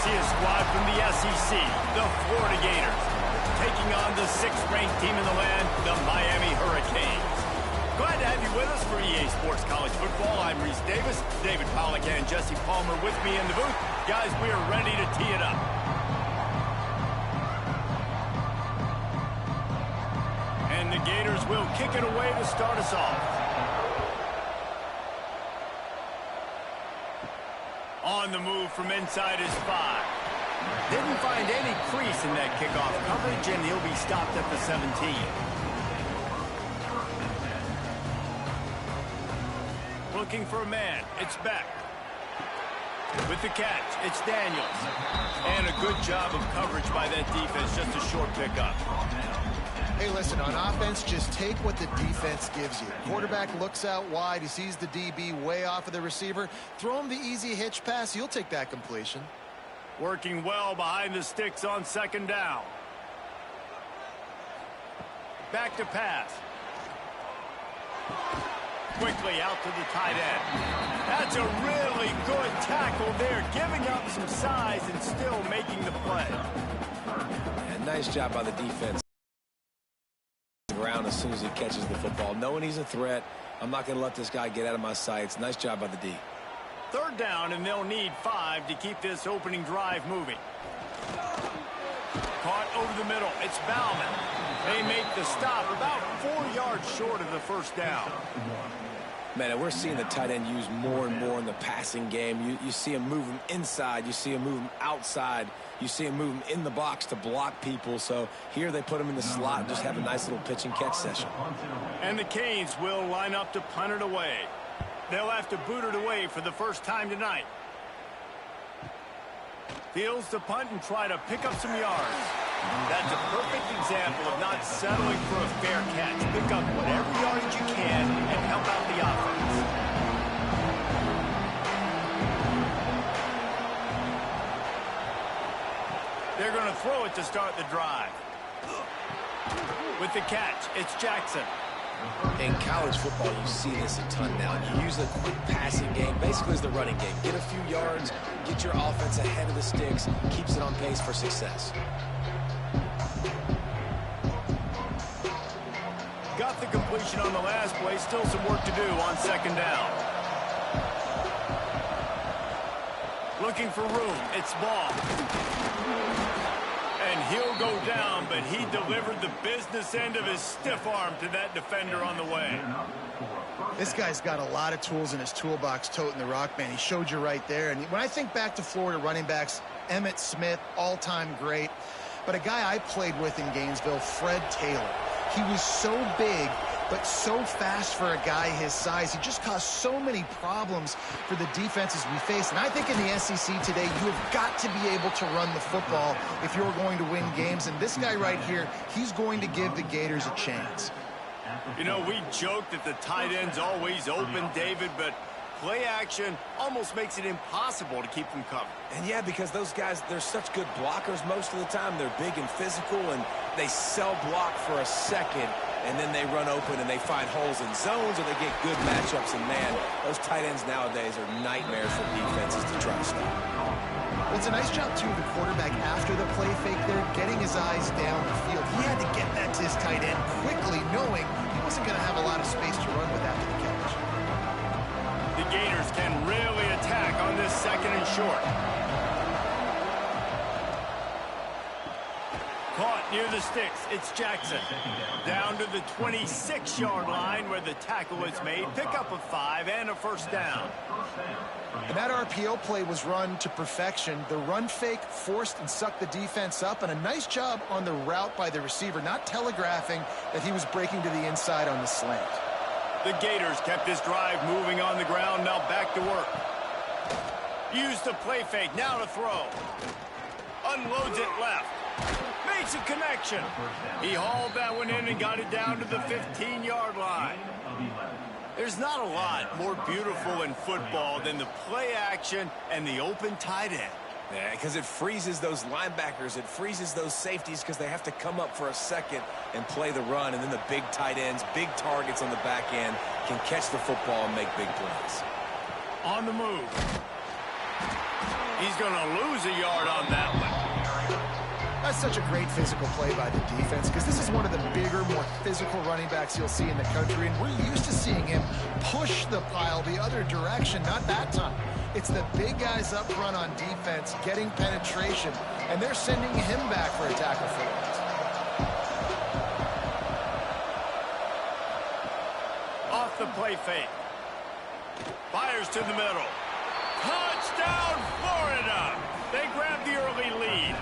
see a squad from the SEC, the Florida Gators, taking on the 6th-ranked team in the land, the Miami Hurricanes. Glad to have you with us for EA Sports College Football. I'm Reese Davis, David Pollack and Jesse Palmer with me in the booth. Guys, we are ready to tee it up. And the Gators will kick it away to start us off. On the move from inside his 5. Didn't find any crease in that kickoff coverage, and he'll be stopped at the 17. Looking for a man. It's Beck. With the catch, it's Daniels. And a good job of coverage by that defense, just a short pickup. Hey, listen, on offense, just take what the defense gives you. Quarterback looks out wide. He sees the DB way off of the receiver. Throw him the easy hitch pass. He'll take that completion. Working well behind the sticks on 2nd down. Back to pass. Quickly out to the tight end. That's a really good tackle there, giving up some size and still making the play. And nice job by the defense. Around as soon as he catches the football, knowing he's a threat. I'm not going to let this guy get out of my sights. Nice job by the D. 3rd down, and they'll need 5 to keep this opening drive moving. Caught over the middle. It's Bauman. They make the stop about 4 yards short of the 1st down. Man, we're seeing the tight end used more and more in the passing game. You see him move him inside. You see him move him outside. You see him move him in the box to block people. So here they put him in the slot and just have a nice little pitch and catch session. And the Canes will line up to punt it away. They'll have to boot it away for the first time tonight. Fields the punt and try to pick up some yards. That's a perfect example of not settling for a fair catch. Pick up whatever yardage you can and help out the offense. They're going to throw it to start the drive. With the catch, it's Jackson. In college football, you see this a ton now. You use a quick passing game, basically as the running game. Get a few yards, get your offense ahead of the sticks, keeps it on pace for success. Got the completion on the last play. Still some work to do on 2nd down. Looking for room. It's Ball. And he'll go down, but he delivered the business end of his stiff arm to that defender on the way. This guy's got a lot of tools in his toolbox toting the rock, man. He showed you right there. And when I think back to Florida running backs, Emmitt Smith, all-time great. But a guy I played with in Gainesville, Fred Taylor. He was so big, but so fast for a guy his size. He just caused so many problems for the defenses we face. And I think in the SEC today, you have got to be able to run the football if you're going to win games. And this guy right here, he's going to give the Gators a chance. You know, we joke that the tight end's always open, David, but play action almost makes it impossible to keep them covered. And yeah, because those guys, they're such good blockers most of the time. They're big and physical, and they cell block for a second, and then they run open and they find holes in zones, or they get good matchups. And man, those tight ends nowadays are nightmares for defenses to try to stop. Well, it's a nice job, too, of the quarterback after the play fake there, getting his eyes down the field. He had to get that to his tight end quickly, knowing he wasn't going to have a lot of space to run with after the catch. The Gators can really attack on this 2nd and short. Caught near the sticks. It's Jackson. Down to the 26-yard line where the tackle is made. Pickup of 5 and a 1st down. And that RPO play was run to perfection. The run fake forced and sucked the defense up, and a nice job on the route by the receiver, not telegraphing that he was breaking to the inside on the slant. The Gators kept this drive moving on the ground. Now back to work. Use the play fake. Now to throw. Unloads it left. Makes a connection. He hauled that one in and got it down to the 15-yard line. There's not a lot more beautiful in football than the play action and the open tight end. Yeah, because it freezes those linebackers. It freezes those safeties because they have to come up for a second and play the run. And then the big tight ends, big targets on the back end can catch the football and make big plays. On the move. He's going to lose a yard on that one. That's such a great physical play by the defense because this is one of the bigger, more physical running backs you'll see in the country, and we're used to seeing him push the pile the other direction. Not that time. It's the big guys up front on defense getting penetration, and they're sending him back for a tackle for loss. Off the play fake. Fires to the middle. Touchdown, Florida! They grab the early lead.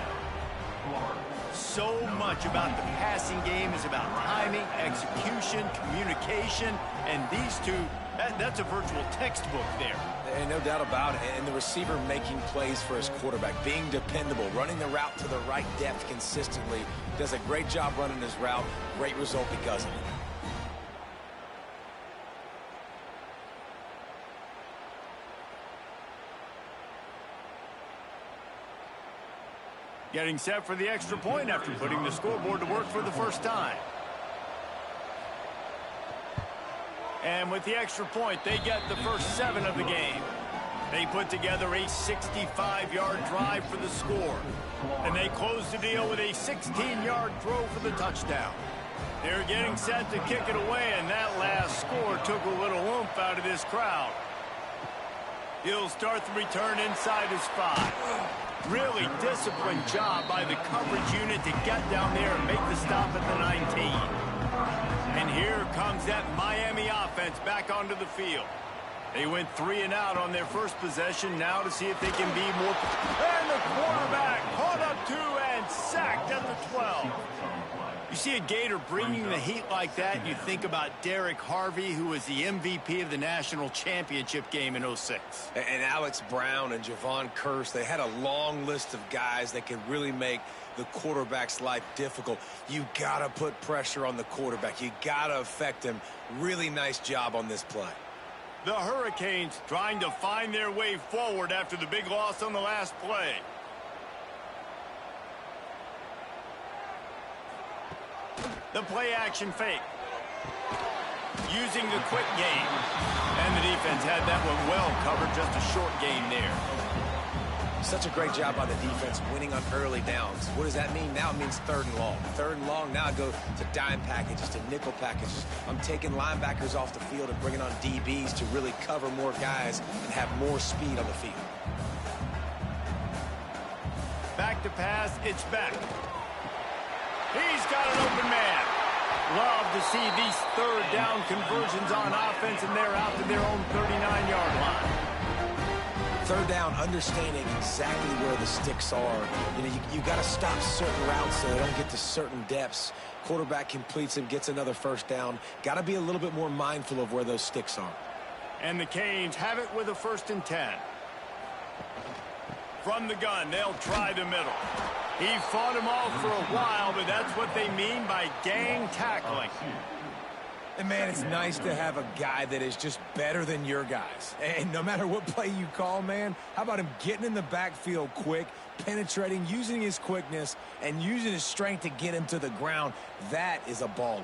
So much about the passing game is about timing, execution, communication, and these two, that's a virtual textbook there. And no doubt about it. And the receiver making plays for his quarterback, being dependable, running the route to the right depth consistently, does a great job running his route. Great result because of it. Getting set for the extra point after putting the scoreboard to work for the first time. And with the extra point, they get the first 7 of the game. They put together a 65-yard drive for the score. And they close the deal with a 16-yard throw for the touchdown. They're getting set to kick it away, and that last score took a little oomph out of this crowd. He'll start the return inside his 5. Really disciplined job by the coverage unit to get down there and make the stop at the 19. And here comes that Miami offense back onto the field. They went 3 and out on their first possession, now to see if they can be more. And the quarterback caught up 2 and sacked at the 12. You see a Gator bringing the heat like that, you think about Derek Harvey, who was the MVP of the national championship game in '06. And Alex Brown and Javon Curse, they had a long list of guys that could really make the quarterback's life difficult. You got to put pressure on the quarterback. You got to affect him. Really nice job on this play. The Hurricanes trying to find their way forward after the big loss on the last play. The play action fake. Using the quick game. And the defense had that one well covered, just a short gain there. Such a great job by the defense winning on early downs. What does that mean? Now it means 3rd and long. 3rd and long, now I go to dime packages, to nickel packages. I'm taking linebackers off the field and bringing on DBs to really cover more guys and have more speed on the field. Back to pass, it's back. He's got an open man. Love to see these 3rd down conversions on offense, and they're out to their own 39-yard line. 3rd down, understanding exactly where the sticks are. You know, you got to stop certain routes so they don't get to certain depths. Quarterback completes him, gets another 1st down. Got to be a little bit more mindful of where those sticks are. And the Canes have it with a 1st and 10. From the gun, they'll try the middle. He fought him off for a while, but that's what they mean by gang tackling. And, man, it's nice to have a guy that is just better than your guys. And no matter what play you call, man, how about him getting in the backfield quick, penetrating, using his quickness, and using his strength to get him to the ground? That is a baller.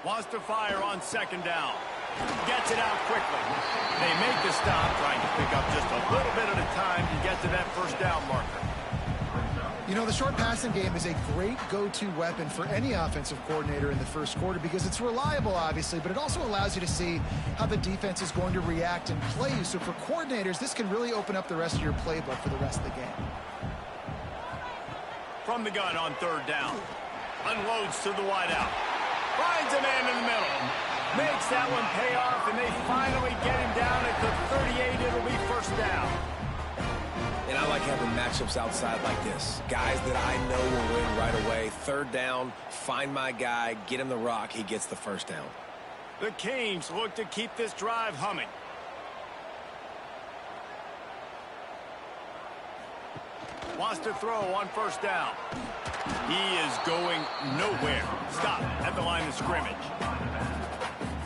Wants to fire on 2nd down. Gets it out quickly. They make the stop, trying to pick up just a little bit at a time to get to that 1st down marker. You know, the short passing game is a great go-to weapon for any offensive coordinator in the 1st quarter because it's reliable, obviously, but it also allows you to see how the defense is going to react and play you. So for coordinators, this can really open up the rest of your playbook for the rest of the game. From the gun on 3rd down. Unloads to the wideout. Finds a man in the middle. Makes that one pay off, and they finally get him down at the 38. It'll be 1st down. And I like having matchups outside like this. Guys that I know will win right away. 3rd down, find my guy, get him the rock, he gets the 1st down. The Canes look to keep this drive humming. Wants to throw on 1st down. He is going nowhere. Stop at the line of scrimmage.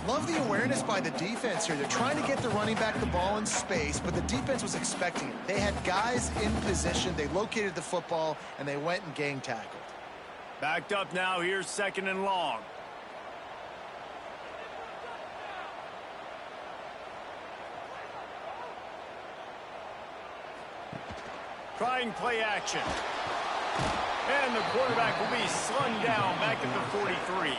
Love the awareness by the defense here. They're trying to get the running back the ball in space, but the defense was expecting it. They had guys in position. They located the football, and they went and gang tackled. Backed up now. Here's 2nd and long. Trying play action. And the quarterback will be slung down back at the 43.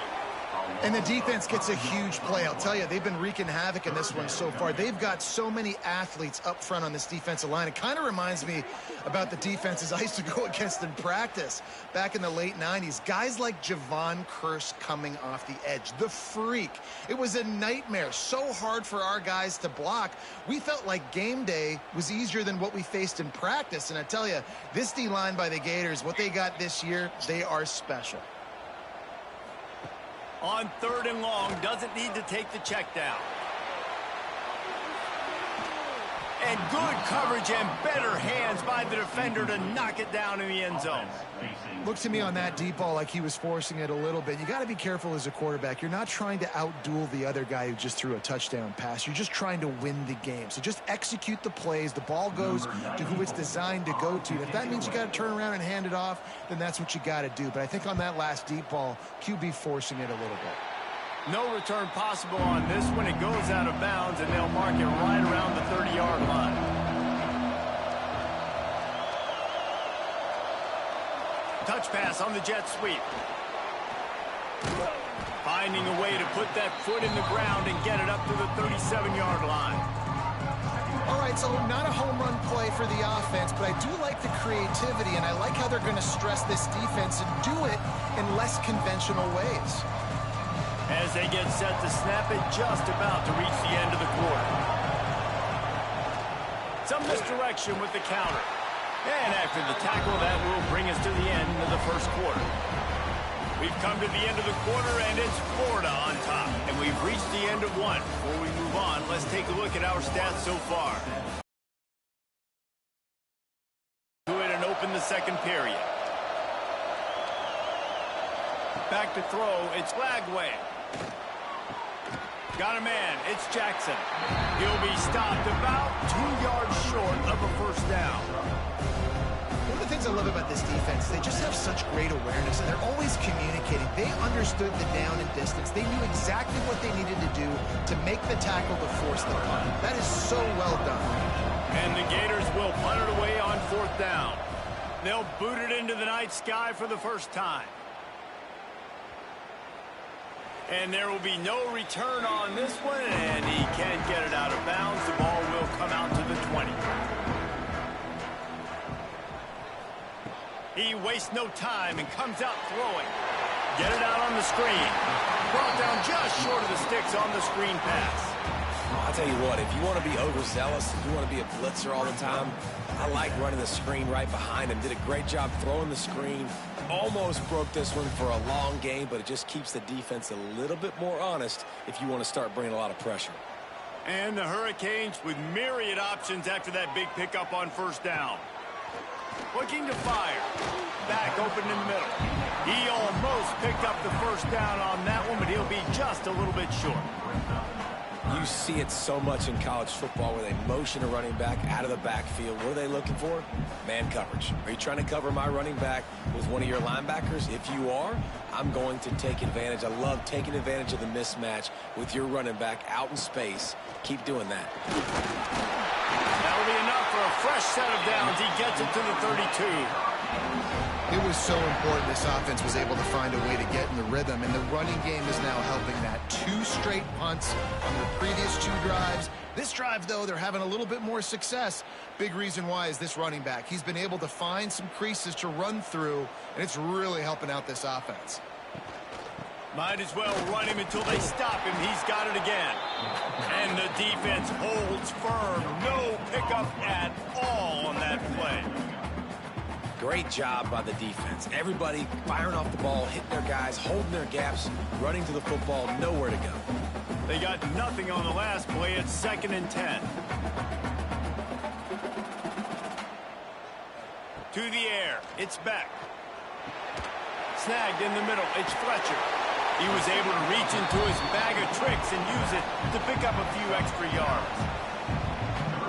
And the defense gets a huge play. I'll tell you, they've been wreaking havoc in this one so far. They've got so many athletes up front on this defensive line. It kind of reminds me about the defenses I used to go against in practice back in the late 90s. Guys like Javon Curse coming off the edge. The freak. It was a nightmare. So hard for our guys to block. We felt like game day was easier than what we faced in practice. And I tell you, this D-line by the Gators, what they got this year, they are special. On 3rd and long, doesn't need to take the check down. And good coverage and better hands by the defender to knock it down in the end zone. Looks to me on that deep ball like he was forcing it a little bit. You got to be careful as a quarterback. You're not trying to outduel the other guy who just threw a touchdown pass. You're just trying to win the game. So just execute the plays. The ball goes to who it's designed to go to. And if that means you got to turn around and hand it off, then that's what you got to do. But I think on that last deep ball, QB forcing it a little bit. No return possible on this one. It goes out of bounds, and they'll mark it right around the 30-yard line. Touch pass on the jet sweep. Finding a way to put that foot in the ground and get it up to the 37-yard line. All right, so not a home run play for the offense, but I do like the creativity, and I like how they're going to stress this defense and do it in less conventional ways. As they get set to snap it, just about to reach the end of the quarter. Some misdirection with the counter. And after the tackle, that will bring us to the end of the first quarter. We've come to the end of the quarter, and it's Florida on top. And we've reached the end of one. Before we move on, let's take a look at our stats so far. Do it and open the second period. Back to throw, it's Flagway. Got a man, it's Jackson. He'll be stopped about 2 yards short of a first down. One of the things I love about this defense, they just have such great awareness, and they're always communicating. They understood the down and distance. They knew exactly what they needed to do to make the tackle to force the punt. That is so well done. And the Gators will punt it away on 4th down. They'll boot it into the night sky for the first time. And there will be no return on this one, and he can't get it out of bounds. The ball will come out to the 20. He wastes no time and comes out throwing. Get it out on the screen. Brought down just short of the sticks on the screen pass. I'll tell you what, if you want to be overzealous, if you want to be a blitzer all the time, I like running the screen right behind him. Did a great job throwing the screen. Almost broke this one for a long game, but it just keeps the defense a little bit more honest if you want to start bringing a lot of pressure. And the Hurricanes with myriad options after that big pickup on first down. Looking to fire. Back open in the middle. He almost picked up the first down on that one, but he'll be just a little bit short. You see it so much in college football where they motion a running back out of the backfield. What are they looking for? Man coverage. Are you trying to cover my running back with one of your linebackers? If you are, I'm going to take advantage. I love taking advantage of the mismatch with your running back out in space. Keep doing that. That'll be enough for a fresh set of downs. He gets it to the 32. It was so important this offense was able to find a way to get in the rhythm, and the running game is now helping that. 2 straight punts on their previous 2 drives. This drive, though, they're having a little bit more success. Big reason why is this running back. He's been able to find some creases to run through, and it's really helping out this offense. Might as well run him until they stop him. He's got it again. And the defense holds firm. No pickup at all on that play. Great job by the defense. Everybody firing off the ball, hitting their guys, holding their gaps, running to the football, nowhere to go. They got nothing on the last play. It's 2nd and 10. To the air. It's Beck. Snagged in the middle. It's Fletcher. He was able to reach into his bag of tricks and use it to pick up a few extra yards.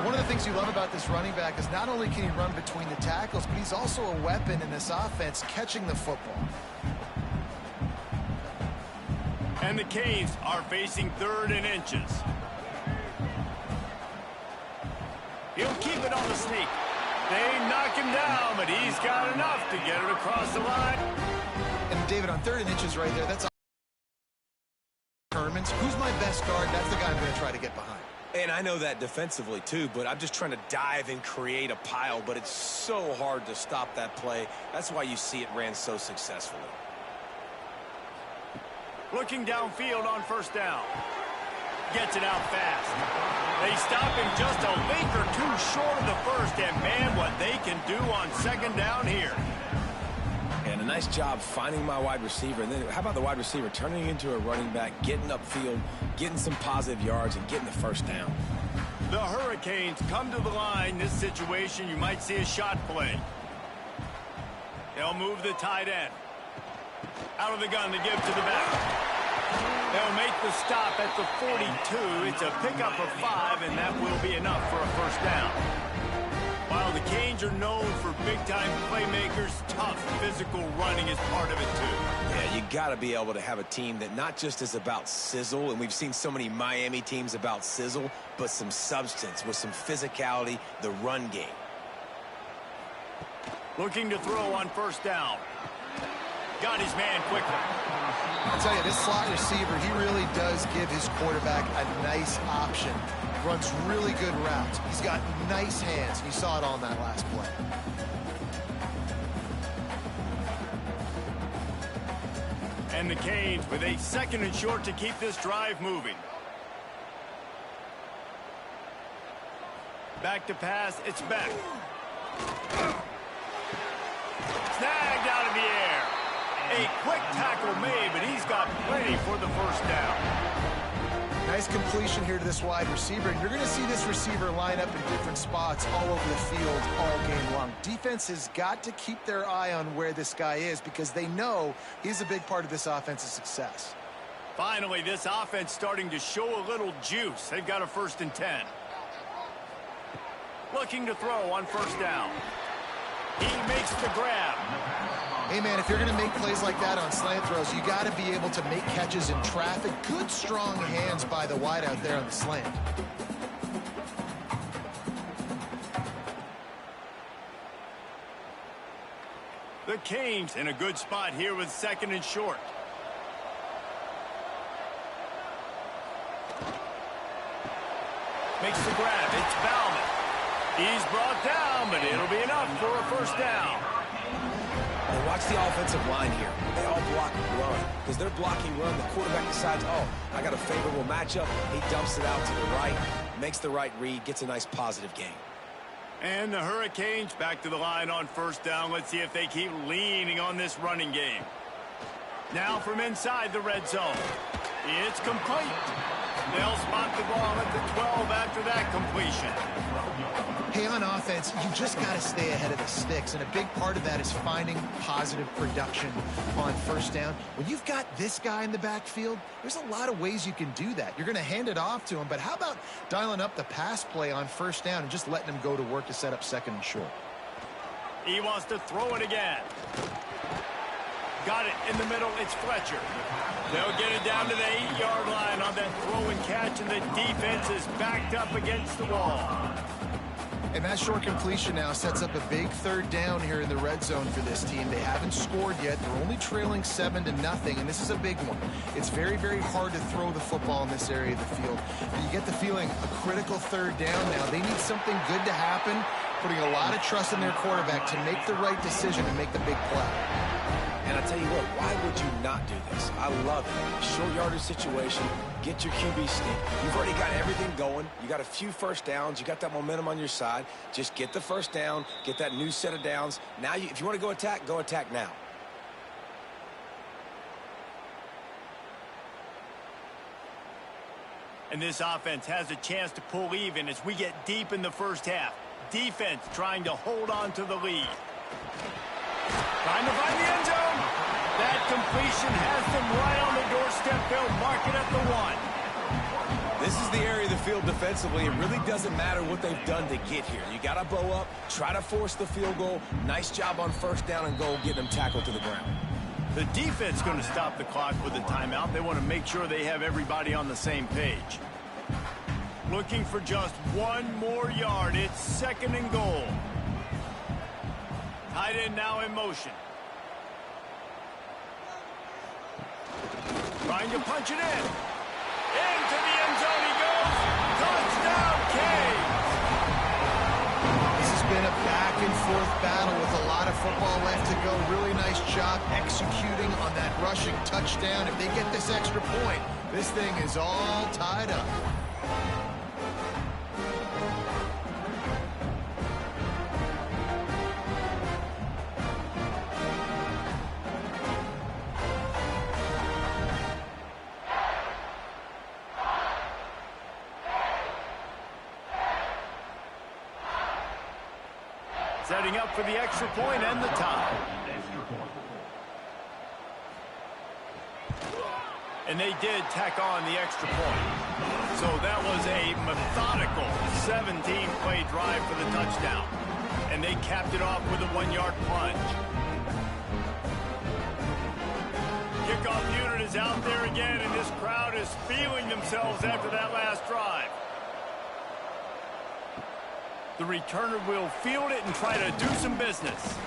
One of the things you love about this running back is not only can he run between the tackles, but he's also a weapon in this offense catching the football. And the Canes are facing 3rd and inches. He'll keep it on the sneak. They knock him down, but he's got enough to get it across the line. And David, on 3rd and inches right there, that's determines who's my best guard. That's the guy I'm going to try to get behind. And I know that defensively, too, but I'm just trying to dive and create a pile, but it's so hard to stop that play. That's why you see it ran so successfully. Looking downfield on 1st down. Gets it out fast. They stop him just a link or two short of the first, and man, what they can do on 2nd down here. And a nice job finding my wide receiver. And then how about the wide receiver turning into a running back, getting upfield, getting some positive yards, and getting the 1st down. The Hurricanes come to the line. This situation, you might see a shot play. They'll move the tight end. Out of the gun to give to the back. They'll make the stop at the 42. It's a pickup of 5, and that will be enough for a 1st down. While the Canes are known for big-time playmakers, tough physical running is part of it, too. Yeah, you got to be able to have a team that not just is about sizzle, and we've seen so many Miami teams about sizzle, but some substance with some physicality, the run game. Looking to throw on 1st down. Got his man quickly. I'll tell you, this slot receiver, he really does give his quarterback a nice option. Runs really good routes. He's got nice hands. You saw it on that last play. And the Canes with a 2nd and short to keep this drive moving. Back to pass. It's Beck. Snagged out of the air. A quick tackle made, but he's got plenty for the 1st down. Nice completion here to this wide receiver. And you're going to see this receiver line up in different spots all over the field all game long. Defense has got to keep their eye on where this guy is because they know he's a big part of this offense's success. Finally, this offense starting to show a little juice. They've got a 1st and 10. Looking to throw on 1st down. He makes the grab. Hey, man, if you're going to make plays like that on slant throws, you got to be able to make catches in traffic. Good, strong hands by the wide out there on the slant. The Canes in a good spot here with 2nd and short. Makes the grab. It's Bauman. He's brought down, but it'll be enough for a 1st down. And watch the offensive line here. They all block run. Because they're blocking run, the quarterback decides, oh, I got a favorable matchup. He dumps it out to the right, makes the right read, gets a nice positive gain. And the Hurricanes back to the line on 1st down. Let's see if they keep leaning on this running game. Now from inside the red zone. It's complete. They'll spot the ball at the 12 after that completion. Hey, on offense, you just got to stay ahead of the sticks, and a big part of that is finding positive production on 1st down. When you've got this guy in the backfield, there's a lot of ways you can do that. You're going to hand it off to him, but how about dialing up the pass play on 1st down and just letting him go to work to set up 2nd and short? He wants to throw it again. Got it in the middle. It's Fletcher. They'll get it down to the 8-yard line on that throw and catch, and the defense is backed up against the wall. And that short completion now sets up a big 3rd down here in the red zone for this team. They haven't scored yet. They're only trailing 7-0, and this is a big one. It's very, very hard to throw the football in this area of the field. But you get the feeling a critical 3rd down now. They need something good to happen, putting a lot of trust in their quarterback to make the right decision and make the big play. And I tell you what, why would you not do this? I love it. Short yardage situation, get your QB sneak. You've already got everything going. You got a few 1st downs. You got that momentum on your side. Just get the 1st down, get that new set of downs. Now, if you want to go attack now. And this offense has a chance to pull even as we get deep in the 1st half. Defense trying to hold on to the lead. Trying to find the end zone. That completion has them right on the doorstep. They'll mark it at the 1. This is the area of the field defensively. It really doesn't matter what they've done to get here. You got to bow up, try to force the field goal. Nice job on 1st down and goal, getting them tackled to the ground. The defense going to stop the clock with a timeout. They want to make sure they have everybody on the same page. Looking for just 1 more yard. It's 2nd and goal. Tight end now in motion. Trying to punch it in. Into the end zone he goes. Touchdown, Canes. This has been a back-and-forth battle with a lot of football left to go. Really nice job executing on that rushing touchdown. If they get this extra point, this thing is all tied up. Setting up for the extra point and the tie. And they did tack on the extra point. So that was a methodical 17-play drive for the touchdown. And they capped it off with a 1-yard plunge. Kickoff unit is out there again, and this crowd is feeling themselves after that last drive. The returner will field it and try to do some business.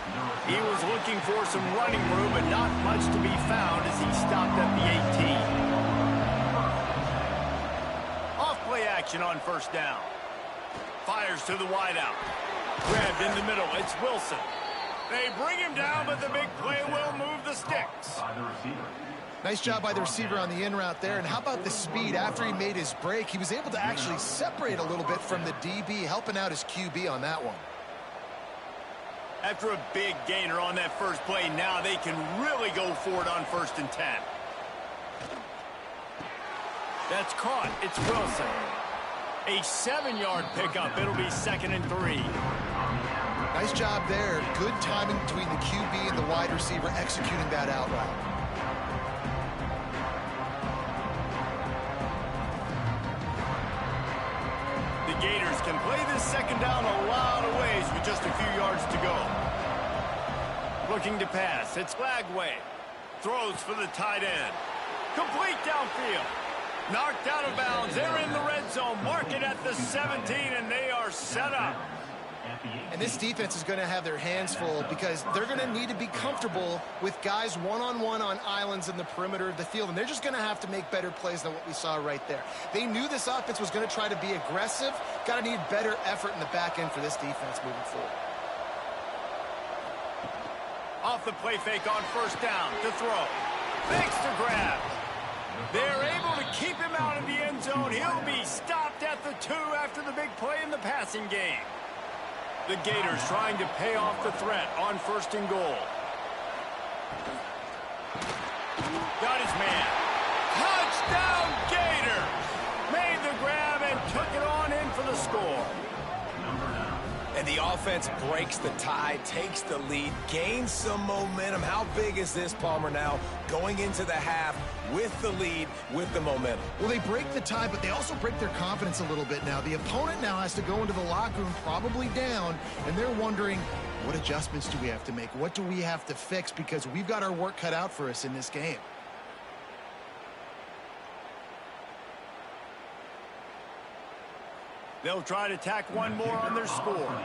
He was looking for some running room, but not much to be found as he stopped at the 18. Off play action on first down. Fires to the wideout. Grabbed in the middle. It's Wilson. They bring him down, but the big play will move the sticks. Nice job by the receiver on the in route there. And how about the speed? After he made his break, he was able to actually separate a little bit from the DB, helping out his QB on that one. After a big gainer on that first play, now they can really go for it on 1st and 10. That's caught. It's Wilson. A 7-yard pickup. It'll be 2nd and 3. Nice job there. Good timing between the QB and the wide receiver executing that out route. Gators can play this 2nd down a lot of ways with just a few yards to go. Looking to pass. It's Lagway. Throws for the tight end. Complete downfield. Knocked out of bounds. They're in the red zone. Mark it at the 17, and they are set up. And this defense is going to have their hands full because they're going to need to be comfortable with guys one-on-one on islands in the perimeter of the field, and they're just going to have to make better plays than what we saw right there. They knew this offense was going to try to be aggressive. Got to need better effort in the back end for this defense moving forward. Off the play fake on 1st down to throw. Fakes to grab. They're able to keep him out of the end zone. He'll be stopped at the 2 after the big play in the passing game. The Gators trying to pay off the threat on 1st and goal. Got his man. Touchdown Gators! Made the grab and took it on in for the score. And the offense breaks the tie, takes the lead, gains some momentum. How big is this, Palmer, now going into the half with the lead, with the momentum? Well, they break the tie, but they also break their confidence a little bit now. The opponent now has to go into the locker room probably down, and they're wondering, what adjustments do we have to make? What do we have to fix? Because we've got our work cut out for us in this game. They'll try to tack one more on their score.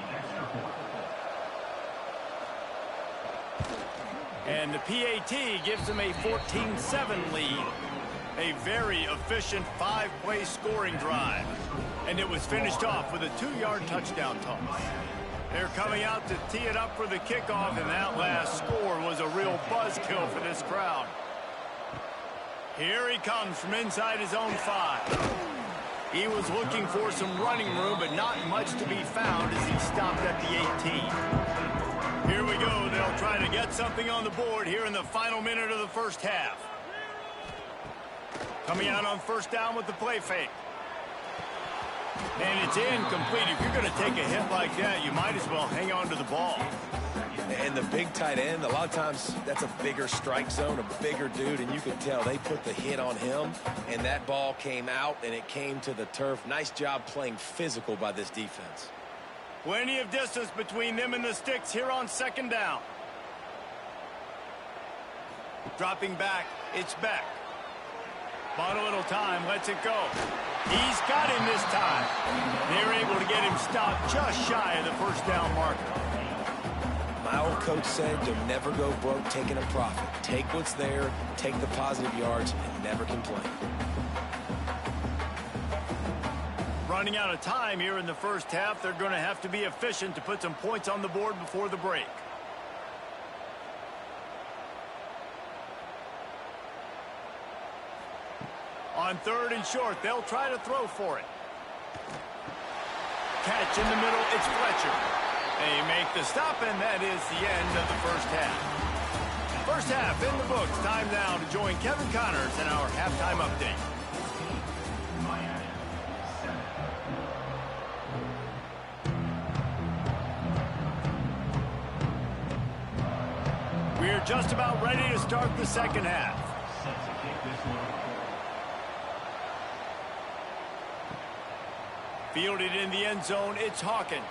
And the PAT gives them a 14-7 lead. A very efficient 5-play scoring drive. And it was finished off with a 2-yard touchdown toss. They're coming out to tee it up for the kickoff, and that last score was a real buzzkill for this crowd. Here he comes from inside his own 5. He was looking for some running room, but not much to be found as he stopped at the 18. Here we go. They'll try to get something on the board here in the final minute of the first half. Coming out on 1st down with the play fake. And it's incomplete. If you're going to take a hit like that, you might as well hang on to the ball. And the big tight end, a lot of times that's a bigger strike zone, a bigger dude, and you could tell they put the hit on him, and that ball came out, and it came to the turf. Nice job playing physical by this defense. Plenty of distance between them and the sticks here on 2nd down. Dropping back, it's Beck. Bought a little time, lets it go. He's got him this time. They're able to get him stopped just shy of the 1st down marker. My old coach said you'll never go broke taking a profit. Take what's there, take the positive yards, and never complain. Running out of time here in the first half, they're going to have to be efficient to put some points on the board before the break. On 3rd and short, they'll try to throw for it. Catch in the middle, it's Fletcher. They make the stop, and that is the end of the first half. First half in the books. Time now to join Kevin Connors in our halftime update. We're just about ready to start the second half. Fielded in the end zone, it's Hawkins.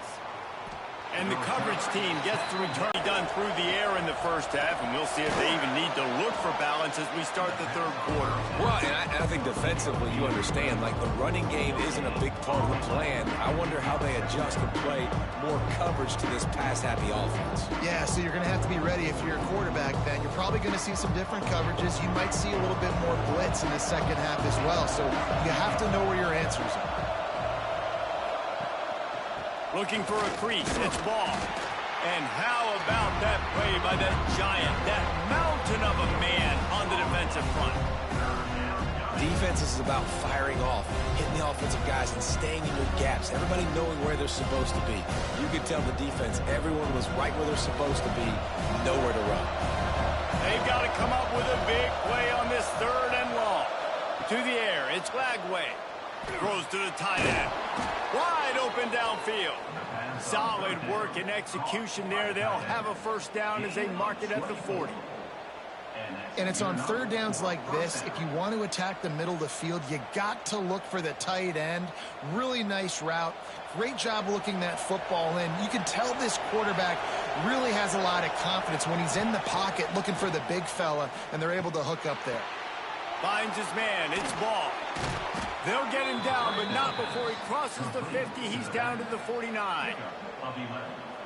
And the coverage team gets the return done through the air in the first half, and we'll see if they even need to look for balance as we start the third quarter. Well, and I think defensively, you understand, like the running game isn't a big part of the plan. I wonder how they adjust and play more coverage to this pass-happy offense. Yeah, so you're going to have to be ready if you're a quarterback then. You're probably going to see some different coverages. You might see a little bit more blitz in the second half as well, so you have to know where your answers are. Looking for a crease, it's Ball. And how about that play by that giant, that mountain of a man on the defensive front? Defense is about firing off, hitting the offensive guys and staying in your gaps, everybody knowing where they're supposed to be. You could tell the defense, everyone was right where they're supposed to be, nowhere to run. They've got to come up with a big play on this 3rd and long. To the air, it's Lagway. Throws to the tight end. Wide open downfield. Solid work and execution there. They'll have a first down as they mark it at the 40. And it's on 3rd downs like this. If you want to attack the middle of the field, you got to look for the tight end. Really nice route. Great job looking that football in. You can tell this quarterback really has a lot of confidence when he's in the pocket looking for the big fella, and they're able to hook up there. Finds his man. It's Ball. They'll get him down, but not before he crosses the 50. He's down to the 49.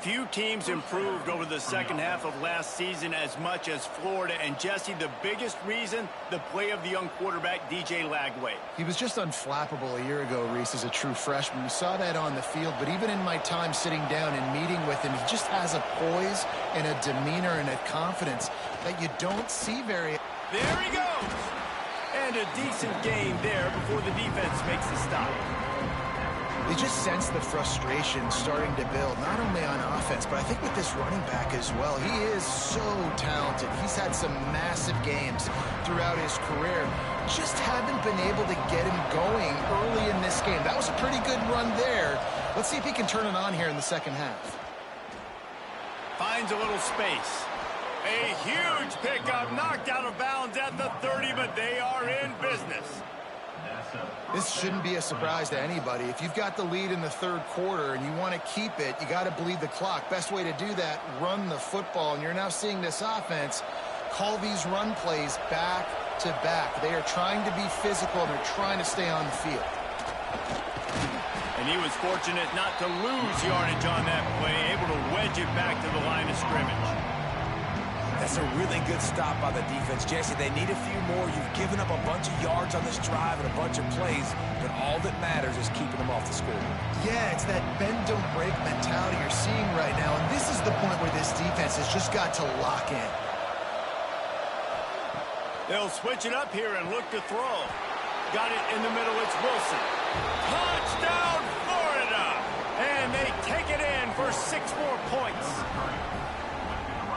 Few teams improved over the second half of last season as much as Florida. And, Jesse, the biggest reason, the play of the young quarterback, DJ Lagway. He was just unflappable a year ago, Reese, as a true freshman. We saw that on the field, but even in my time sitting down and meeting with him, he just has a poise and a demeanor and a confidence that you don't see very... There he goes! And a decent game there before the defense makes the stop. You just sense the frustration starting to build, not only on offense, but I think with this running back as well. He is so talented. He's had some massive games throughout his career. Just haven't been able to get him going early in this game. That was a pretty good run there. Let's see if he can turn it on here in the second half. Finds a little space. A huge pickup, knocked out of bounds at the 30, but they are in business. This shouldn't be a surprise to anybody. If you've got the lead in the third quarter and you want to keep it, you got to bleed the clock. Best way to do that, run the football. And you're now seeing this offense call these run plays back to back. They are trying to be physical, and they're trying to stay on the field. And he was fortunate not to lose yardage on that play, able to wedge it back to the line of scrimmage. That's a really good stop by the defense. Jesse, they need a few more. You've given up a bunch of yards on this drive and a bunch of plays, but all that matters is keeping them off the scoreboard. Yeah, it's that bend, don't break mentality you're seeing right now, and this is the point where this defense has just got to lock in. They'll switch it up here and look to throw. Got it in the middle, it's Wilson. Touchdown, Florida! And they take it in for 6 more points.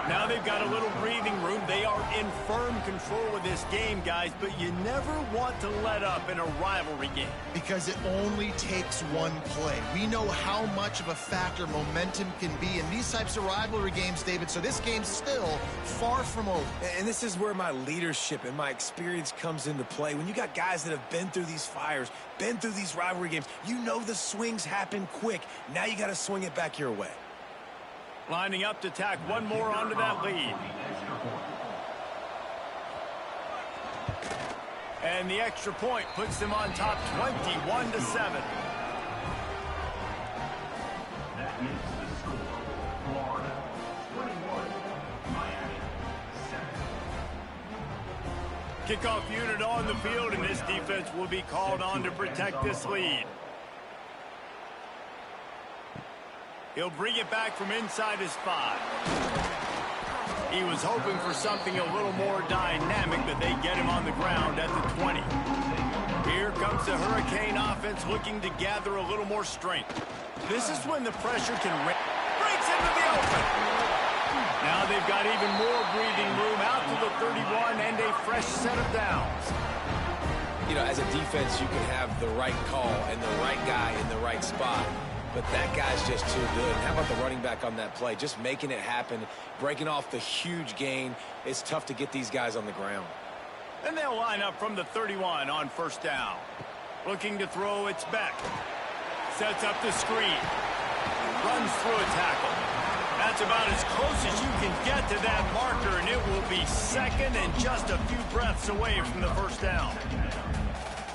Now they've got a little breathing room. They are in firm control of this game, guys, but you never want to let up in a rivalry game. Because it only takes one play. We know how much of a factor momentum can be in these types of rivalry games, David, so this game's still far from over. And this is where my leadership and my experience comes into play. When you got guys that have been through these fires, been through these rivalry games, you know the swings happen quick. Now you got to swing it back your way. Lining up to tack one more onto that lead. And the extra point puts them on top 21-7. Kickoff unit on the field, and this defense will be called on to protect this lead. He'll bring it back from inside his 5. He was hoping for something a little more dynamic, but they get him on the ground at the 20. Here comes the Hurricane offense looking to gather a little more strength. This is when the pressure can breaks into the open. Now they've got even more breathing room out to the 31 and a fresh set of downs. You know, as a defense, you can have the right call and the right guy in the right spot. But that guy's just too good. How about the running back on that play? Just making it happen, breaking off the huge gain. It's tough to get these guys on the ground. And they'll line up from the 31 on first down. Looking to throw, it's Beck. Sets up the screen. Runs through a tackle. That's about as close as you can get to that marker, and it will be second and just a few breaths away from the first down.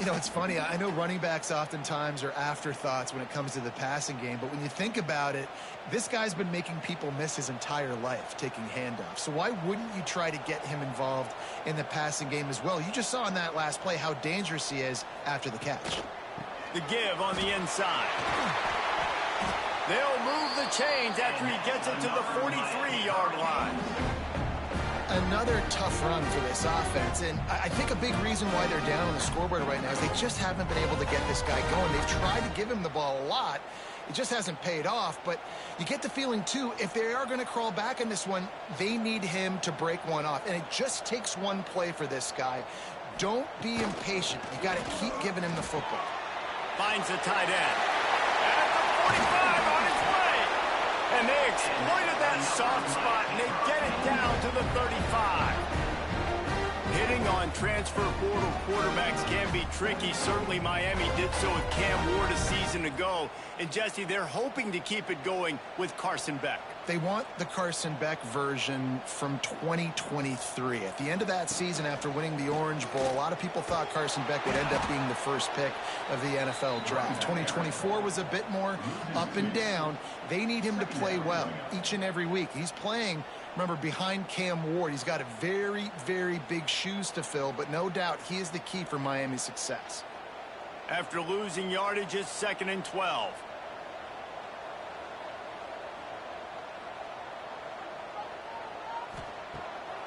You know, it's funny. I know running backs oftentimes are afterthoughts when it comes to the passing game, but when you think about it, this guy's been making people miss his entire life taking handoffs. So why wouldn't you try to get him involved in the passing game as well? You just saw in that last play how dangerous he is after the catch. The give on the inside. They'll move the chains after he gets it to the 43-yard line. Another tough run for this offense, and I think a big reason why they're down on the scoreboard right now is they just haven't been able to get this guy going. They've tried to give him the ball a lot. It just hasn't paid off, but you get the feeling, too, if they are going to crawl back in this one, they need him to break one off, and it just takes one play for this guy. Don't be impatient. You got to keep giving him the football. Finds the tight end. At the 45 on his way. And they exploited that soft spot, and they get it down to the 35. Hitting on transfer portal quarterbacks can be tricky. Certainly Miami did so with Cam Ward a season ago. And Jesse, they're hoping to keep it going with Carson Beck. They want the Carson Beck version from 2023. At the end of that season, after winning the Orange Bowl, a lot of people thought Carson Beck would end up being the first pick of the NFL draft. 2024 was a bit more up and down. They need him to play well each and every week. He's playing, remember, behind Cam Ward. He's got a very, very big shoes to fill, but no doubt he is the key for Miami's success. After losing yardage, it's 2nd and 12.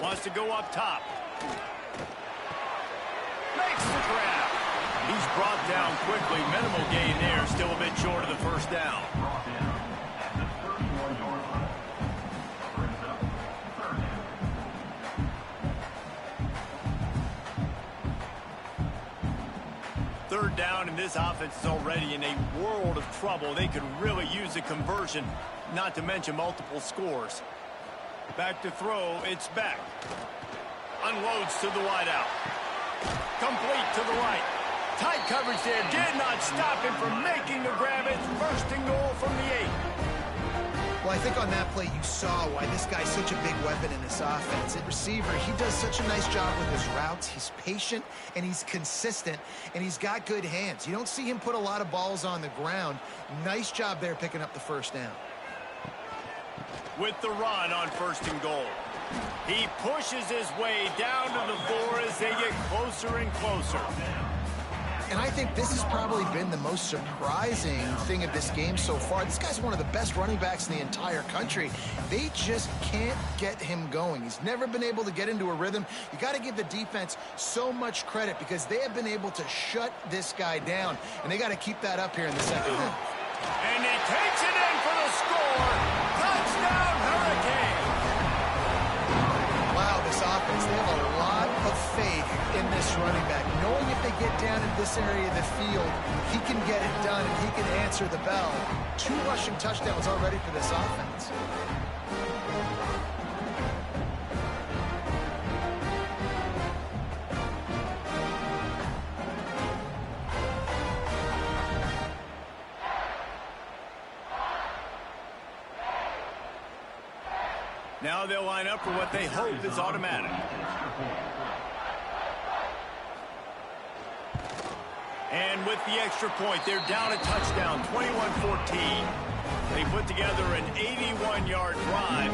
Wants to go up top. Makes the grab. He's brought down quickly. Minimal gain there. Still a bit short of the first down. Third down, and this offense is already in a world of trouble. They could really use a conversion, not to mention multiple scores. Back to throw, it's Beck. Unloads to the wideout. Complete to the right. Tight coverage there. Did not stop him from making the grab. It's 1st and goal from the 8. Well, I think on that play you saw why this guy's such a big weapon in this offense. At receiver, he does such a nice job with his routes. He's patient, and he's consistent, and he's got good hands. You don't see him put a lot of balls on the ground. Nice job there picking up the first down. With the run on 1st and goal. He pushes his way down to the 4 as they get closer and closer. And I think this has probably been the most surprising thing of this game so far. This guy's one of the best running backs in the entire country. They just can't get him going. He's never been able to get into a rhythm. You got to give the defense so much credit because they have been able to shut this guy down, and they got to keep that up here in the second half. And he takes it in for the score. Touchdown, Hurricane. Wow, this offense, they have a lot of faith in this running back. Knowing if they get down in this area of the field, he can get it done and he can answer the bell. 2 rushing touchdowns already for this offense. Now they'll line up for what they hope is automatic. And with the extra point, they're down a touchdown, 21-14. They put together an 81-yard drive,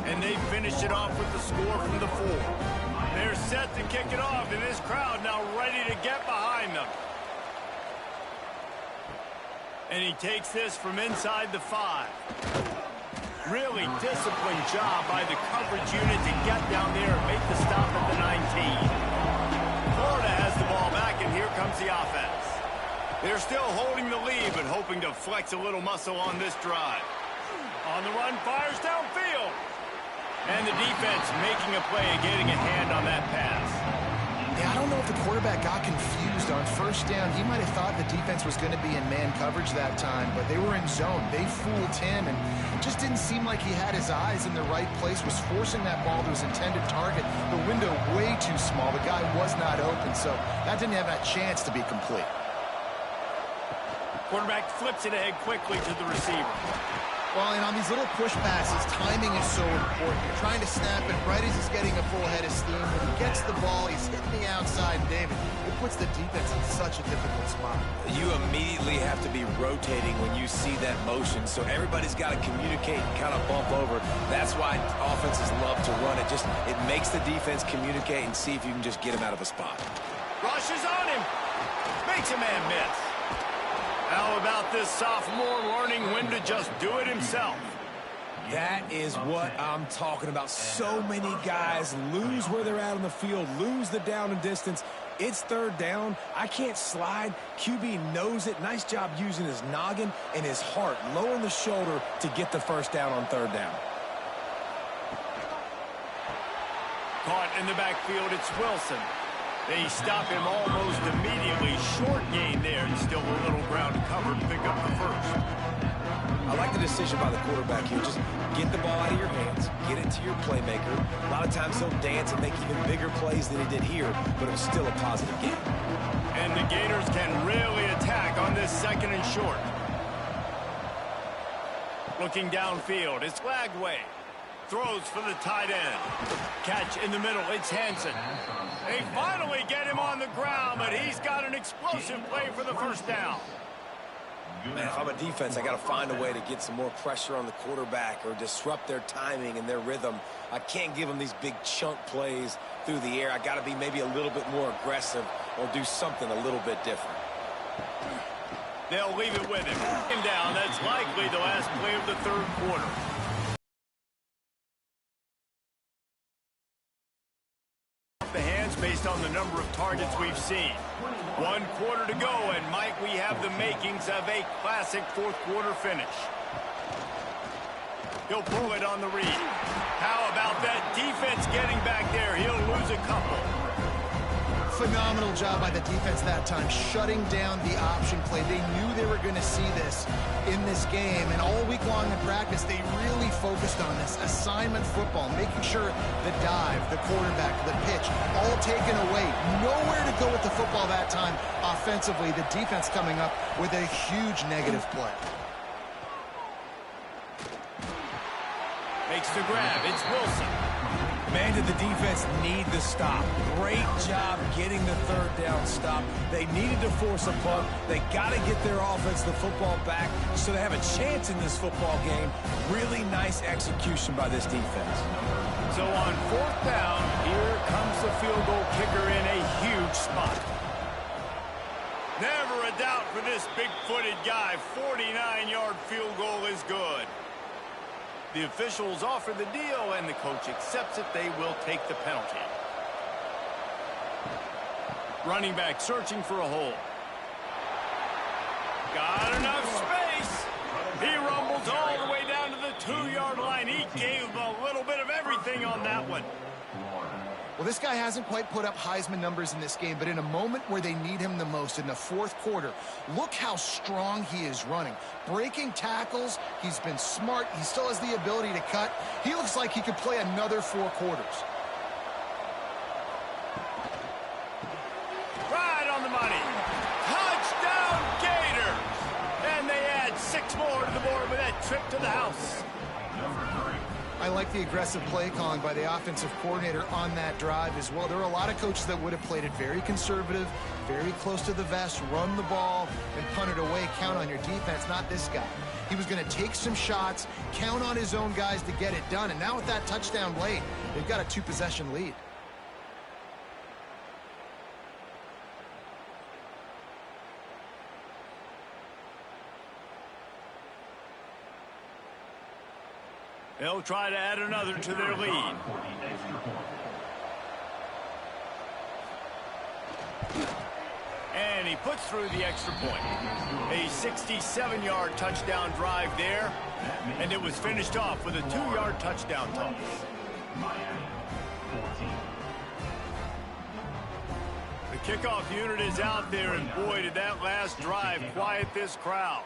and they finish it off with the score from the 4. They're set to kick it off, and this crowd now ready to get behind them. And he takes this from inside the 5. Really disciplined job by the coverage unit to get down there and make the stop at the 19. Florida has the ball back, and here comes the offense. They're still holding the lead, but hoping to flex a little muscle on this drive. On the run, fires downfield. And the defense making a play and getting a hand on that pass. Yeah, I don't know if the quarterback got confused on first down. He might have thought the defense was going to be in man coverage that time, but they were in zone. They fooled him, and it just didn't seem like he had his eyes in the right place, was forcing that ball to his intended target. The window way too small. The guy was not open, so that didn't have that chance to be complete. Quarterback flips it ahead quickly to the receiver. Well, and on these little push passes, timing is so important. You're trying to snap it right as he's getting a full head of steam. When he gets the ball, he's hitting the outside, and David, it puts the defense in such a difficult spot. You immediately have to be rotating when you see that motion, so everybody's got to communicate and kind of bump over. That's why offenses love to run it. It makes the defense communicate and see if you can just get him out of a spot. Rushes on him. Makes a man miss. How about this sophomore learning when to just do it himself? That is what I'm talking about. So many guys lose where they're at on the field, lose the down and distance. It's third down. I can't slide. QB knows it. Nice job using his noggin and his heart, lowering the shoulder to get the first down on third down. Caught in the backfield, it's Wilson. They stop him almost immediately. Short gain there, and still a little ground covered to pick up the first. I like the decision by the quarterback here. Just get the ball out of your hands, get it to your playmaker. A lot of times he'll dance and make even bigger plays than he did here, but it was still a positive game. And the Gators can really attack on this second and short. Looking downfield, it's Lagway. Throws for the tight end. Catch in the middle, it's Hansen. They finally get him on the ground, but he's got an explosive play for the first down. Man, if I'm a defense, I got to find a way to get some more pressure on the quarterback or disrupt their timing and their rhythm. I can't give them these big chunk plays through the air. I got to be maybe a little bit more aggressive or do something a little bit different. They'll leave it with him. Down, that's likely the last play of the third quarter. The hands based on the number of targets we've seen. 1 quarter to go, and might we have the makings of a classic fourth quarter finish. He'll pull it on the read. How about that defense getting back there? He'll lose a couple. Phenomenal job by the defense that time, shutting down the option play. They knew they were going to see this in this game, and all week long in practice, they really focused on this assignment football, making sure the dive, the quarterback, the pitch, all taken away. Nowhere to go with the football that time offensively. The defense coming up with a huge negative play. Makes the grab. It's Wilson. Man, did the defense need the stop. Great job getting the third down stop. They needed to force a punt. They got to get their offense the football back so they have a chance in this football game. Really nice execution by this defense. So on fourth down, here comes the field goal kicker in a huge spot. Never a doubt for this big-footed guy. 49-yard field goal is good. The officials offer the deal, and the coach accepts it. They will take the penalty. Running back searching for a hole. Got enough space. He rumbles all the way down to the 2-yard line. He gave a little bit of everything on that one. Well, this guy hasn't quite put up Heisman numbers in this game, but in a moment where they need him the most, in the fourth quarter, look how strong he is running. Breaking tackles, he's been smart. He still has the ability to cut. He looks like he could play another 4 quarters. Right on the money. Touchdown, Gators! And they add 6 more to the board with that trip to the house. I like the aggressive play calling by the offensive coordinator on that drive as well. There are a lot of coaches that would have played it very conservative, very close to the vest, run the ball, and punt it away, count on your defense. Not this guy. He was going to take some shots, count on his own guys to get it done, and now with that touchdown late, they've got a 2-possession lead. They'll try to add another to their lead. And he puts through the extra point. A 67-yard touchdown drive there, and it was finished off with a 2-yard touchdown toss. The kickoff unit is out there, and boy, did that last drive quiet this crowd.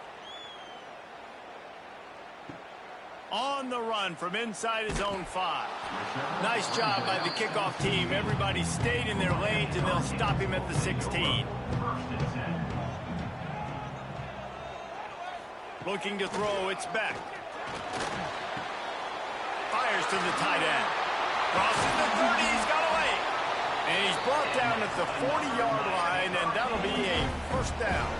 On the run from inside his own 5. Nice job by the kickoff team. Everybody stayed in their lanes, and they'll stop him at the 16. Looking to throw, it's back. Fires to the tight end. Crosses the 30, he's got away. And he's brought down at the 40-yard line, and that'll be a first down.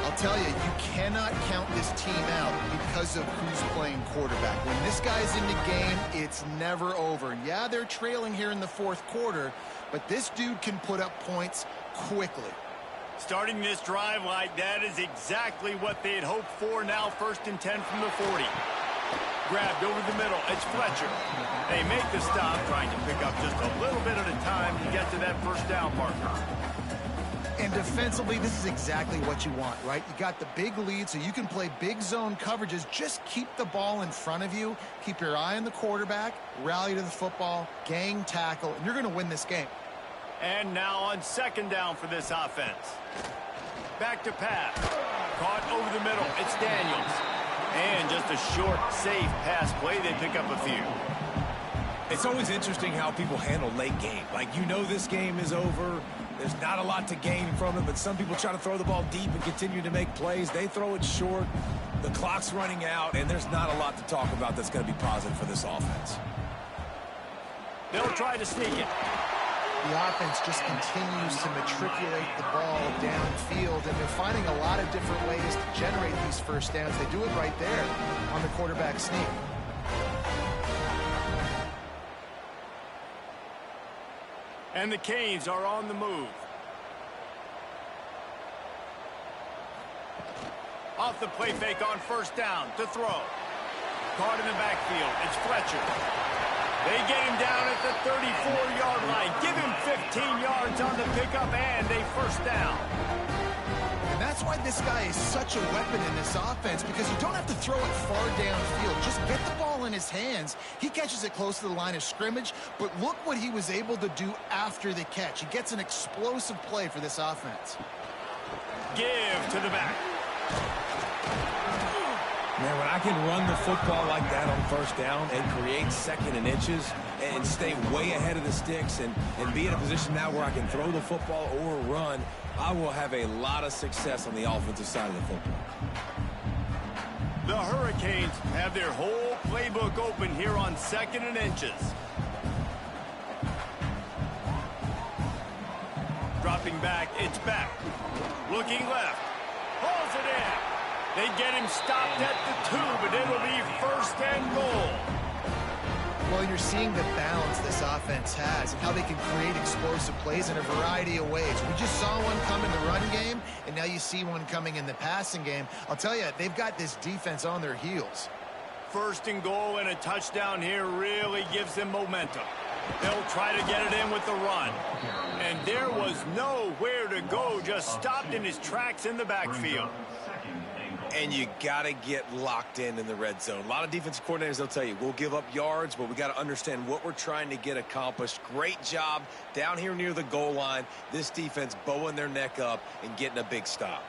I'll tell you, you cannot count this team out because of who's playing quarterback. When this guy's in the game, it's never over. And yeah, they're trailing here in the fourth quarter, but this dude can put up points quickly. Starting this drive like that is exactly what they had hoped for. Now 1st and 10 from the 40. Grabbed over the middle. It's Fletcher. They make the stop, trying to pick up just a little bit at a time to get to that first down marker. And defensively, this is exactly what you want, right? You got the big lead, so you can play big zone coverages. Just keep the ball in front of you. Keep your eye on the quarterback. Rally to the football. Gang tackle. And you're going to win this game. And now on 2nd down for this offense. Back to pass. Caught over the middle. It's Daniels. And just a short, safe pass play. They pick up a few. It's always interesting how people handle late game. Like, you know this game is over. There's not a lot to gain from it, but some people try to throw the ball deep and continue to make plays. They throw it short. The clock's running out, and there's not a lot to talk about that's going to be positive for this offense. They'll try to sneak it. The offense just continues to matriculate the ball downfield, and they're finding a lot of different ways to generate these first downs. They do it right there on the quarterback sneak. And the Canes are on the move. Off the play fake on 1st down to throw. Caught in the backfield. It's Fletcher. They get him down at the 34-yard line. Give him 15 yards on the pickup and a first down. And that's why this guy is such a weapon in this offense, because you don't have to throw it far downfield. Just get the ball in his hands. He catches it close to the line of scrimmage, but look what he was able to do after the catch. He gets an explosive play for this offense. Give to the back. Man, when I can run the football like that on 1st down and create 2nd and inches and stay way ahead of the sticks and be in a position now where I can throw the football or run, I will have a lot of success on the offensive side of the football. The Hurricanes have their whole playbook open here on 2nd and inches. Dropping back, it's back. Looking left. Pulls it in. They get him stopped at the 2, but it'll be 1st and goal. Well, you're seeing the balance this offense has and how they can create explosive plays in a variety of ways. We just saw one come in the run game, and now you see one coming in the passing game. I'll tell you, they've got this defense on their heels. 1st and goal and a touchdown here really gives them momentum. They'll try to get it in with the run. And there was nowhere to go, just stopped in his tracks in the backfield. And you got to get locked in the red zone. A lot of defensive coordinators, they'll tell you, we'll give up yards, but we got to understand what we're trying to get accomplished. Great job down here near the goal line. This defense bowing their neck up and getting a big stop.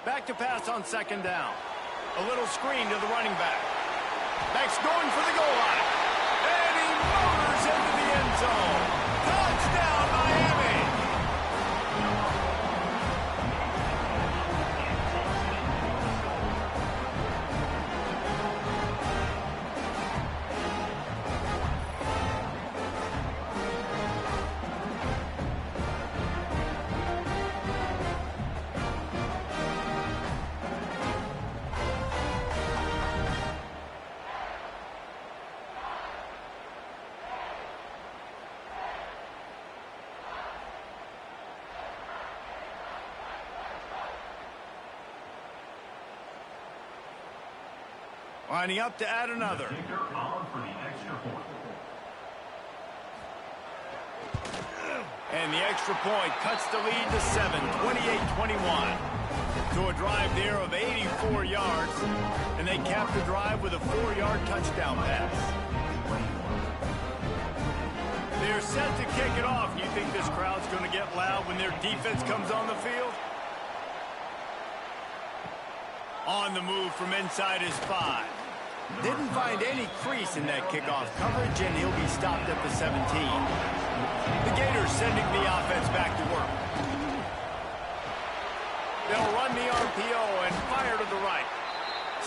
Back to pass on 2nd down. A little screen to the running back. Back's going for the goal line. And he motors into the end zone. Touchdown, Miami! Lining up to add another. And the extra point cuts the lead to 7, 28-21. To a drive there of 84 yards, and they cap the drive with a 4-yard touchdown pass. They're set to kick it off. You think this crowd's going to get loud when their defense comes on the field? On the move from inside his 5. Didn't find any crease in that kickoff coverage, and he'll be stopped at the 17. The Gators sending the offense back to work. They'll run the RPO and fire to the right.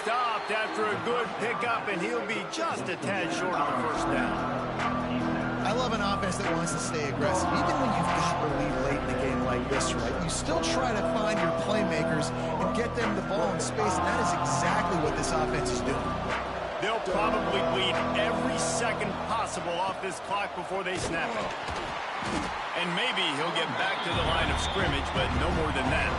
Stopped after a good pickup, and he'll be just a tad short of the first down. I love an offense that wants to stay aggressive. Even when you've got the lead late in a game like this, right, you still try to find your playmakers and get them the ball in space, and that is exactly what this offense is doing. They'll probably bleed every second possible off this clock before they snap it. And maybe he'll get back to the line of scrimmage, but no more than that.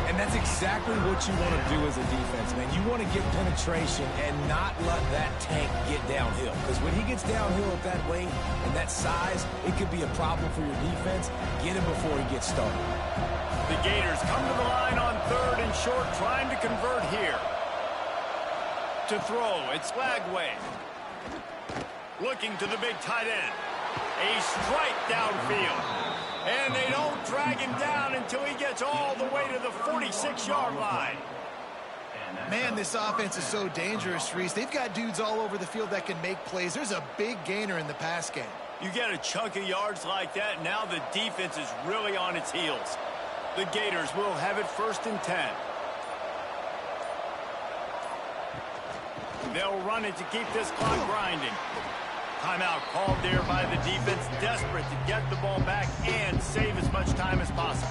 And that's exactly what you want to do as a defense, man. You want to get penetration and not let that tank get downhill. Because when he gets downhill at that weight and that size, it could be a problem for your defense. Get him before he gets started. The Gators come to the line on 3rd and short, trying to convert here. To throw, it's Lagway. Looking to the big tight end. A strike downfield. And they don't drag him down until he gets all the way to the 46-yard line. Man, this offense is so dangerous, Reese. They've got dudes all over the field that can make plays. There's a big gainer in the pass game. You get a chunk of yards like that, now the defense is really on its heels. The Gators will have it 1st and 10. They'll run it to keep this clock grinding. Timeout called there by the defense, desperate to get the ball back and save as much time as possible.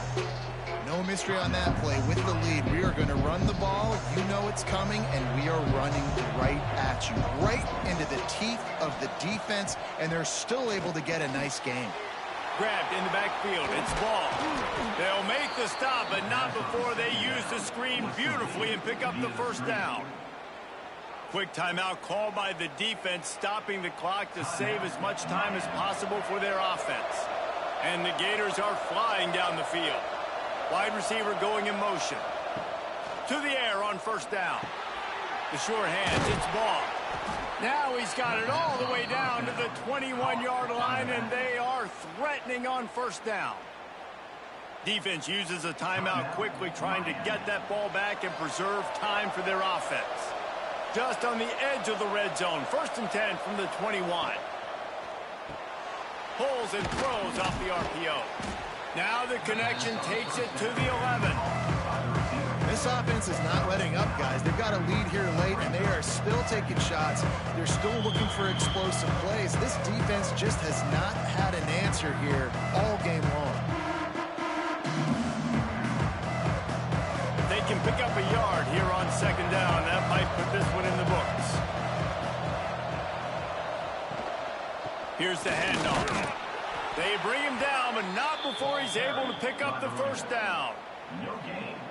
No mystery on that play. With the lead, we are going to run the ball. You know it's coming, and we are running right at you, right into the teeth of the defense, and they're still able to get a nice game. Grabbed in the backfield. It's ball. They'll make the stop, but not before they use the screen beautifully and pick up the first down. Quick timeout called by the defense, stopping the clock to save as much time as possible for their offense. And the Gators are flying down the field. Wide receiver going in motion. To the air on first down. The short hands, it's ball. Now he's got it all the way down to the 21-yard line, and they are threatening on first down. Defense uses a timeout quickly, trying to get that ball back and preserve time for their offense. Just on the edge of the red zone. 1st and 10 from the 21. Pulls and throws off the RPO. Now the connection takes it to the 11. This offense is not letting up, guys. They've got a lead here late, and they are still taking shots. They're still looking for explosive plays. This defense just has not had an answer here all game long. They can pick up a yard here on 2nd down. That might put this one in the books. Here's the handoff. They bring him down, but not before he's able to pick up the first down.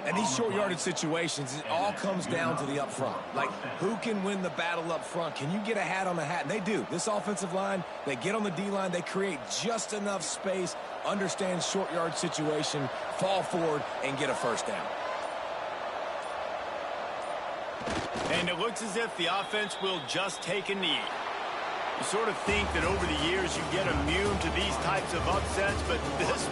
And these short yardage situations, it all comes down to the up front. Like, who can win the battle up front? Can you get a hat on a hat? And they do. This offensive line, they get on the D-line, they create just enough space, understand short yard situation, fall forward, and get a first down. And it looks as if the offense will just take a knee. You sort of think that over the years you get immune to these types of upsets, but this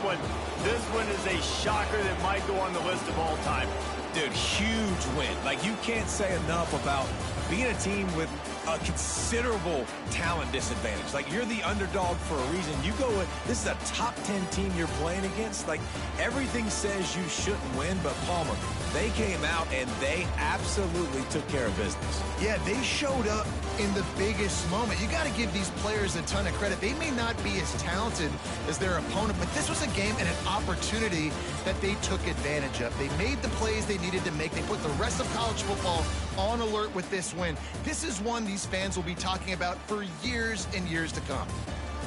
one is a shocker that might go on the list of all time. Dude, huge win. Like, you can't say enough about being a team with a considerable talent disadvantage. Like, you're the underdog for a reason. You go with, this is a top 10 team you're playing against. Like, everything says you shouldn't win, but Palmer, they came out and they absolutely took care of business. Yeah, they showed up in the biggest moment. You got to give these players a ton of credit. They may not be as talented as their opponent, but this was a game and an opportunity that they took advantage of. They made the plays they needed to make. They put the rest of college football on alert with this win. This is one these fans will be talking about for years and years to come.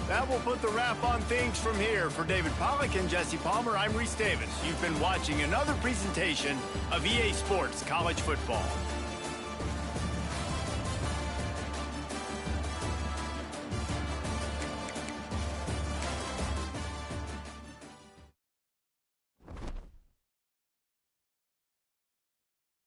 That will put the wrap on things from here. For David Pollack and Jesse Palmer, I'm Reese Davis. You've been watching another presentation of EA Sports College Football.